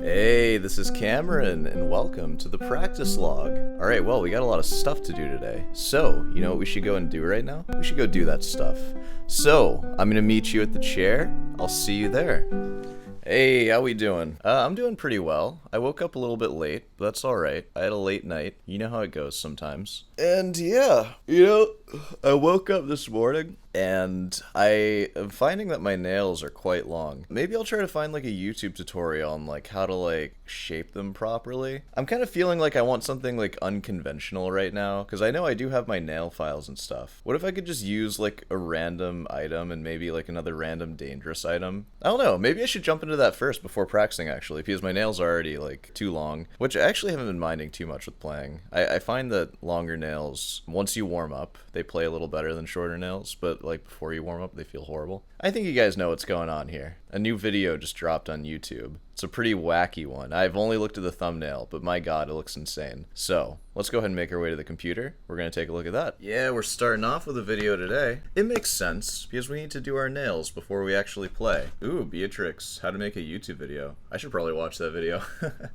Hey, this is Cameron, and welcome to the practice log. Alright, well, we got a lot of stuff to do today. So, you know what we should go and do right now? We should go do that stuff. So, I'm gonna meet you at the chair. I'll see you there. Hey, how we doing? I'm doing pretty well. I woke up a little bit late, but that's alright. I had a late night. You know how it goes sometimes. And yeah, I woke up this morning and I am finding that my nails are quite long. Maybe I'll try to find like a YouTube tutorial on like how to like shape them properly. I'm kind of feeling like I want something like unconventional right now, because I know I do have my nail files and stuff. What if I could just use like a random item and maybe like another random dangerous item? I don't know, maybe I should jump into that first before practicing actually, because my nails are already like too long, which I actually haven't been minding too much with playing. I find that longer nails, once you warm up, they play a little better than shorter nails, but like before you warm up, they feel horrible. I think you guys know what's going on here. A new video just dropped on YouTube. It's a pretty wacky one. I've only looked at the thumbnail, but my god, it looks insane. So, let's go ahead and make our way to the computer. We're gonna take a look at that. Yeah, we're starting off with a video today. It makes sense, because we need to do our nails before we actually play. Ooh, Beatrix, how to make a YouTube video. I should probably watch that video.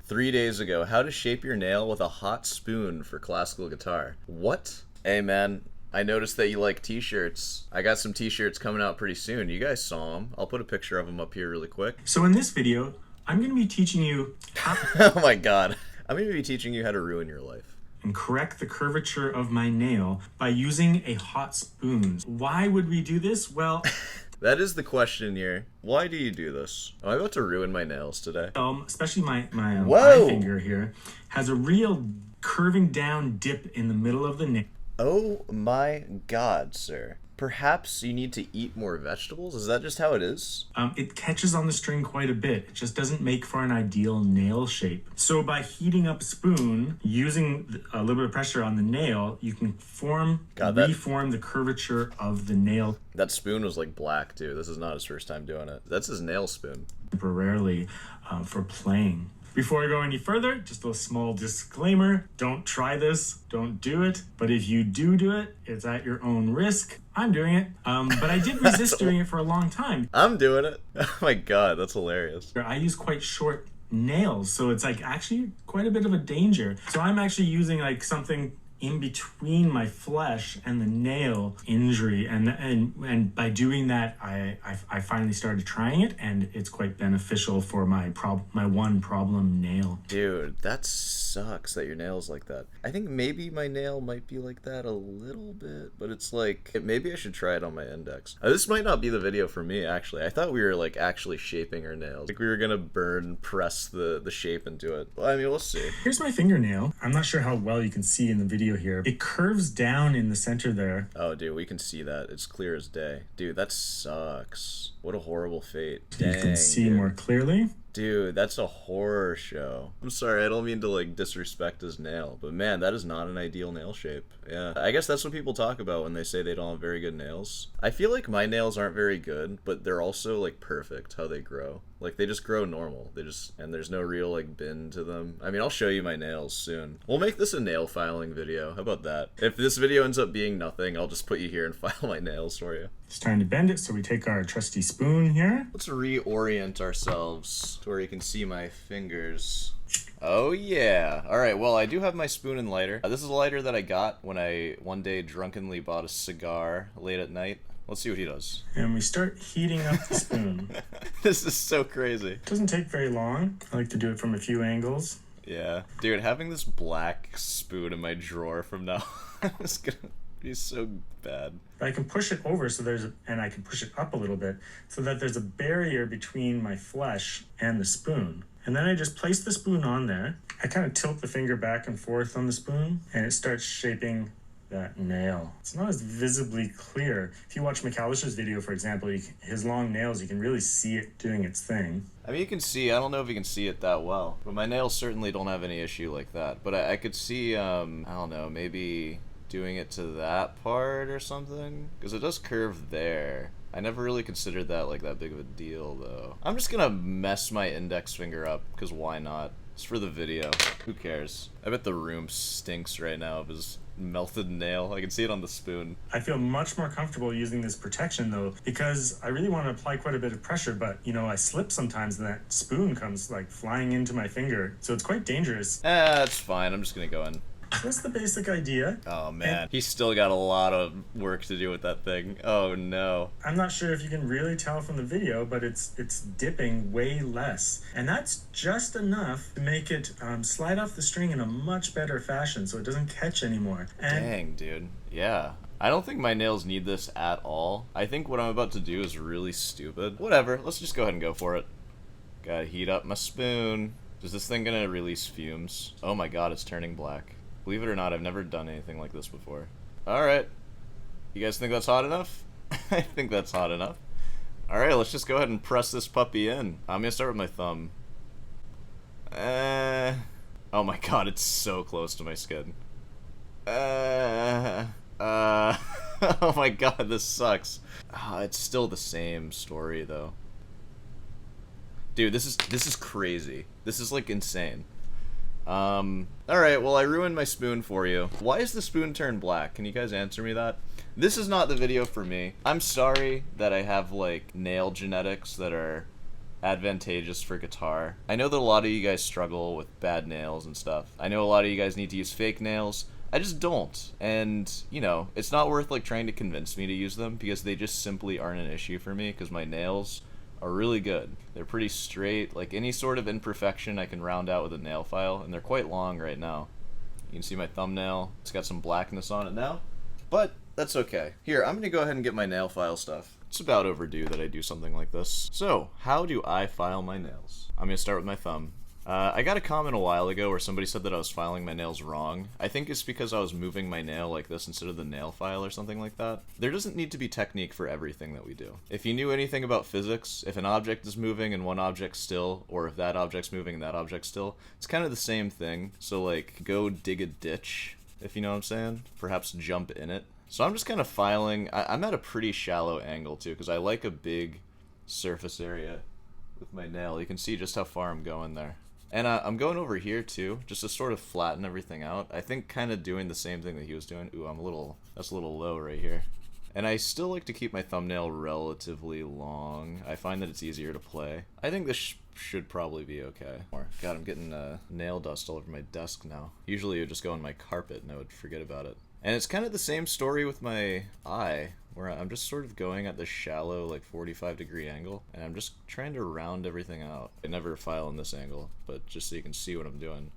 3 days ago, how to shape your nail with a hot spoon for classical guitar. What? Hey man, I noticed that you like t-shirts. I got some t-shirts coming out pretty soon. You guys saw them. I'll put a picture of them up here really quick. So in this video, I'm going to be teaching you how Oh my god. I'm going to be teaching you how to ruin your life. and correct the curvature of my nail by using a hot spoon. Why would we do this? Well, That is the question here. Why do you do this? Am I about to ruin my nails today? especially my Whoa! eye finger here has a real curving down dip in the middle of the nail. Oh my god, sir. Perhaps you need to eat more vegetables? Is that just how it is? It catches on the string quite a bit. It just doesn't make for an ideal nail shape. So by heating up a spoon, using a little bit of pressure on the nail, you can reform the curvature of the nail That spoon was like black too. This is not his first time doing it. That's his nail spoon. temporarily for playing. Before I go any further, just a small disclaimer. Don't try this. Don't do it. But if you do it, it's at your own risk. I'm doing it. But I did resist doing it for a long time. I'm doing it. Oh my god, that's hilarious. I use quite short nails, so it's like actually quite a bit of a danger. So I'm actually using like something in between my flesh and the nail injury, and by doing that I finally started trying it, and it's quite beneficial for my one problem nail. Dude, that sucks that your nail's like that. I think maybe my nail might be like that a little bit, but it's like, maybe I should try it on my index. This might not be the video for me, actually. I thought we were like actually shaping our nails. Like we were gonna press the shape into it. Well, I mean, we'll see. Here's my fingernail. I'm not sure how well you can see in the video here. It curves down in the center there. Oh, dude, we can see that. It's clear as day. Dude, that sucks. What a horrible fate. You can see more clearly. Dude, that's a horror show. I'm sorry, I don't mean to like disrespect his nail, but man, that is not an ideal nail shape. Yeah, I guess that's what people talk about when they say they don't have very good nails. I feel like my nails aren't very good, but they're also like perfect how they grow. Like they just grow normal. And there's no real like bend to them. I mean, I'll show you my nails soon. We'll make this a nail filing video. How about that? If this video ends up being nothing, I'll just put you here and file my nails for you. It's time to bend it, so we take our trusty spoon here. Let's reorient ourselves to where you can see my fingers. Oh yeah. Alright, well, I do have my spoon and lighter. This is a lighter that I got when I one day drunkenly bought a cigar late at night. Let's see what he does. And we start heating up the spoon. This is so crazy. It doesn't take very long. I like to do it from a few angles. Yeah. Dude, having this black spoon in my drawer from now on is gonna be so bad. I can push it over and I can push it up a little bit so that there's a barrier between my flesh and the spoon. And then I just place the spoon on there. I kind of tilt the finger back and forth on the spoon, and it starts shaping that nail. It's not as visibly clear. If you watch McAllister's video, for example, his long nails, you can really see it doing its thing. I mean, you can see, I don't know if you can see it that well, but my nails certainly don't have any issue like that. But I could see, I don't know, maybe doing it to that part or something, because it does curve there. I never really considered that like that big of a deal though. I'm just gonna mess my index finger up, because why not? It's for the video. Who cares? I bet the room stinks right now because melted nail. I can see it on the spoon. I feel much more comfortable using this protection though, because I really want to apply quite a bit of pressure, but I slip sometimes and that spoon comes like flying into my finger. So it's quite dangerous. That's fine. I'm just gonna go in. That's the basic idea. Oh man, he's still got a lot of work to do with that thing. Oh no. I'm not sure if you can really tell from the video, but it's dipping way less. And that's just enough to make it slide off the string in a much better fashion so it doesn't catch anymore. And dang, dude. Yeah. I don't think my nails need this at all. I think what I'm about to do is really stupid. Whatever, let's just go ahead and go for it. Gotta heat up my spoon. Is this thing gonna release fumes? Oh my god, it's turning black. Believe it or not, I've never done anything like this before. Alright. You guys think that's hot enough? I think that's hot enough. Alright, let's just go ahead and press this puppy in. I'm gonna start with my thumb. Oh my god, it's so close to my skin. Oh my god, this sucks. It's still the same story, though. Dude, this is crazy. This is, like, insane. Alright, well, I ruined my spoon for you. Why is the spoon turned black? Can you guys answer me that? This is not the video for me. I'm sorry that I have, like, nail genetics that are advantageous for guitar. I know that a lot of you guys struggle with bad nails and stuff. I know a lot of you guys need to use fake nails. I just don't. And, it's not worth, like, trying to convince me to use them because they just simply aren't an issue for me because my nails are really good. They're pretty straight. Like, any sort of imperfection I can round out with a nail file, and they're quite long right now. You can see my thumbnail. It's got some blackness on it now, but that's okay. Here, I'm gonna go ahead and get my nail file stuff. It's about overdue that I do something like this. So, how do I file my nails? I'm gonna start with my thumb. I got a comment a while ago where somebody said that I was filing my nails wrong. I think it's because I was moving my nail like this instead of the nail file or something like that. There doesn't need to be technique for everything that we do. If you knew anything about physics, if an object is moving and one object's still, or if that object's moving and that object's still, it's kind of the same thing. So, like, go dig a ditch, if you know what I'm saying. Perhaps jump in it. So I'm just kind of filing. I'm at a pretty shallow angle, too, because I like a big surface area with my nail. You can see just how far I'm going there. And I'm going over here too, just to sort of flatten everything out. I think kind of doing the same thing that he was doing. Ooh, that's a little low right here. And I still like to keep my thumbnail relatively long. I find that it's easier to play. I think this should probably be okay. God, I'm getting nail dust all over my desk now. Usually it would just go on my carpet and I would forget about it. And it's kind of the same story with my eye, where I'm just sort of going at this shallow, like 45-degree angle, and I'm just trying to round everything out. I never file in this angle, but just so you can see what I'm doing.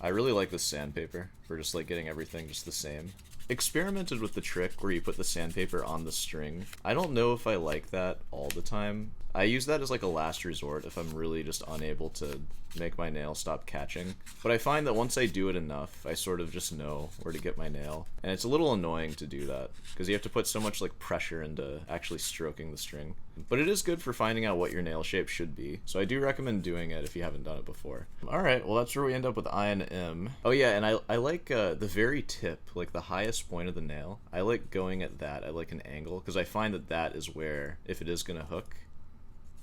I really like this sandpaper for just like getting everything just the same. Experimented with the trick where you put the sandpaper on the string. I don't know if I like that all the time. I use that as like a last resort if I'm really just unable to make my nail stop catching. But I find that once I do it enough, I sort of just know where to get my nail. And it's a little annoying to do that, because you have to put so much like pressure into actually stroking the string. But it is good for finding out what your nail shape should be, so I do recommend doing it if you haven't done it before. Alright, well that's where we end up with I and M. Oh yeah, and I like the very tip, like the highest point of the nail. I like going at that at like an angle, because I find that that is where, if it is going to hook,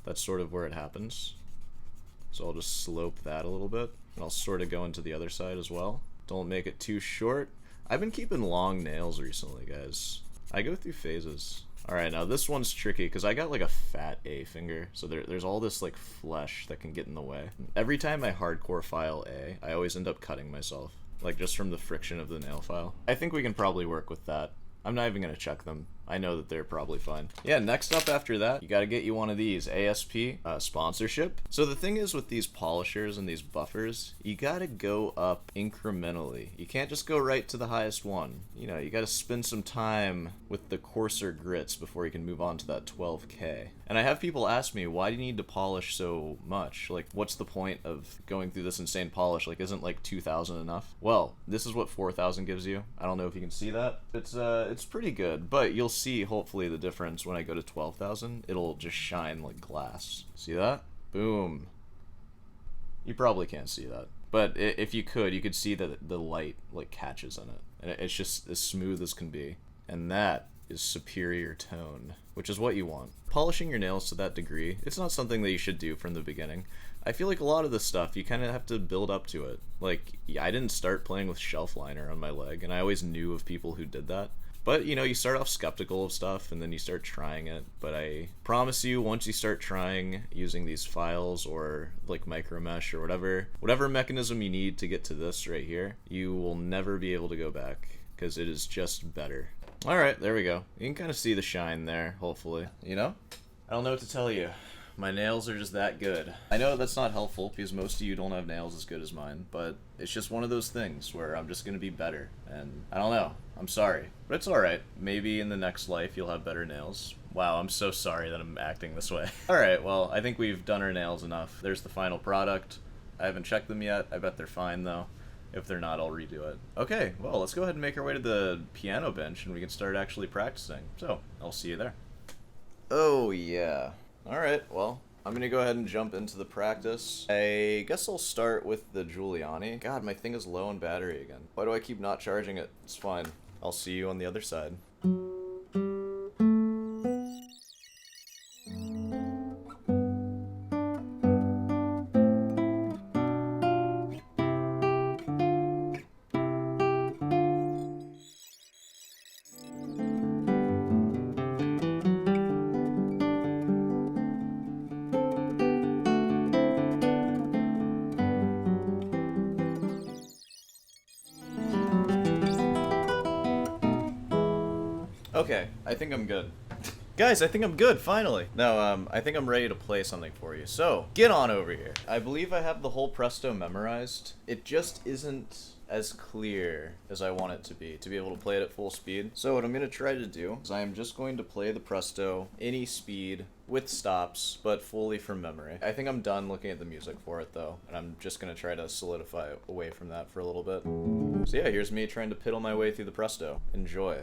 that's sort of where it happens. So I'll just slope that a little bit, and I'll sort of go into the other side as well. Don't make it too short. I've been keeping long nails recently, guys. I go through phases. Alright, now this one's tricky, because I got like a fat A finger, so there's all this like flesh that can get in the way. Every time I hardcore file A, I always end up cutting myself, like just from the friction of the nail file. I think we can probably work with that. I'm not even going to check them. I know that they're probably fine. Yeah, next up after that, you got to get you one of these. ASP, sponsorship. So the thing is with these polishers and these buffers, you got to go up incrementally. You can't just go right to the highest one. You know, you got to spend some time with the coarser grits before you can move on to that 12K. And I have people ask me, why do you need to polish so much? Like, what's the point of going through this insane polish? Like, isn't like 2,000 enough? Well, this is what 4,000 gives you. I don't know if you can see that. It's pretty good, but you'll see hopefully the difference when I go to 12,000. It'll just shine like glass. See that? Boom. You probably can't see that, but if you could see that the light like catches in it, and it's just as smooth as can be. And that is superior tone, which is what you want. Polishing your nails to that degree, it's not something that you should do from the beginning. I feel like a lot of this stuff, you kind of have to build up to it. Like, I didn't start playing with shelf liner on my leg, and I always knew of people who did that. But, you know, you start off skeptical of stuff, and then you start trying it. But I promise you, once you start trying using these files or, like, micro mesh or whatever mechanism you need to get to this right here, you will never be able to go back, because it is just better. Alright, there we go. You can kind of see the shine there, hopefully. You know? I don't know what to tell you. My nails are just that good. I know that's not helpful, because most of you don't have nails as good as mine, but it's just one of those things where I'm just gonna be better, and I don't know. I'm sorry. But it's alright. Maybe in the next life you'll have better nails. Wow, I'm so sorry that I'm acting this way. Alright, well, I think we've done our nails enough. There's the final product. I haven't checked them yet. I bet they're fine, though. If they're not, I'll redo it. Okay, well, let's go ahead and make our way to the piano bench, and we can start actually practicing. So, I'll see you there. Oh, yeah. Alright, well, I'm gonna go ahead and jump into the practice. I guess I'll start with the Giuliani. God, my thing is low on battery again. Why do I keep not charging it? It's fine. I'll see you on the other side. Okay, I think I'm good. Guys, I think I'm good, finally. No, I think I'm ready to play something for you. So, get on over here. I believe I have the whole presto memorized. It just isn't as clear as I want it to be able to play it at full speed. So what I'm going to try to do is I am just going to play the presto any speed with stops, but fully from memory. I think I'm done looking at the music for it, though, and I'm just going to try to solidify away from that for a little bit. So yeah, here's me trying to piddle my way through the presto. Enjoy.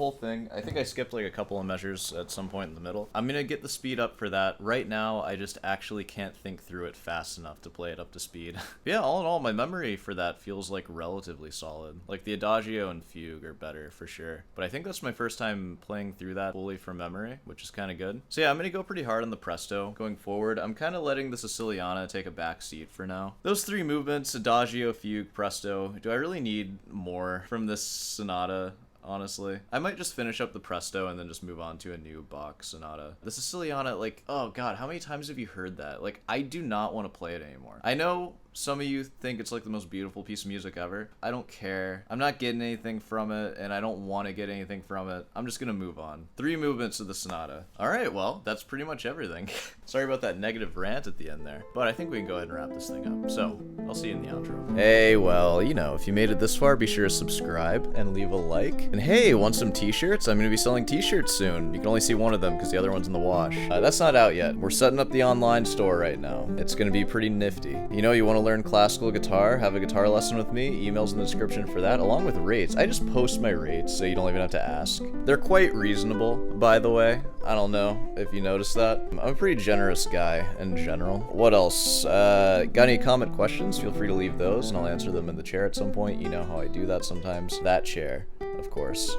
whole thing. I think I skipped like a couple of measures at some point in the middle. I'm gonna get the speed up for that. Right now, I just actually can't think through it fast enough to play it up to speed. Yeah, all in all, my memory for that feels like relatively solid. Like the Adagio and Fugue are better for sure. But I think that's my first time playing through that fully from memory, which is kind of good. So yeah, I'm gonna go pretty hard on the Presto going forward. I'm kind of letting the Siciliana take a back seat for now. Those three movements, Adagio, Fugue, Presto, do I really need more from this sonata? Honestly, I might just finish up the Presto and then just move on to a new Bach sonata. The Siciliana, like, oh god, how many times have you heard that? Like, I do not want to play it anymore. I know some of you think it's like the most beautiful piece of music ever. I don't care. I'm not getting anything from it, and I don't want to get anything from it. I'm just gonna move on. 3 movements of the sonata. Alright, well, that's pretty much everything. Sorry about that negative rant at the end there, but I think we can go ahead and wrap this thing up. So, I'll see you in the outro. Hey, well, you know, if you made it this far, be sure to subscribe and leave a like. And hey, want some t-shirts? I'm gonna be selling t-shirts soon. You can only see one of them because the other one's in the wash. That's not out yet. We're setting up the online store right now. It's gonna be pretty nifty. You know, you want to learn classical guitar, have a guitar lesson with me, emails in the description for that, along with rates. I just post my rates so you don't even have to ask. They're quite reasonable, by the way. I don't know if you noticed that. I'm a pretty generous guy in general. What else? Got any comment questions? Feel free to leave those and I'll answer them in the chair at some point. You know how I do that sometimes. That chair, of course.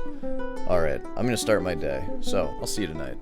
Alright, I'm gonna start my day, so I'll see you tonight.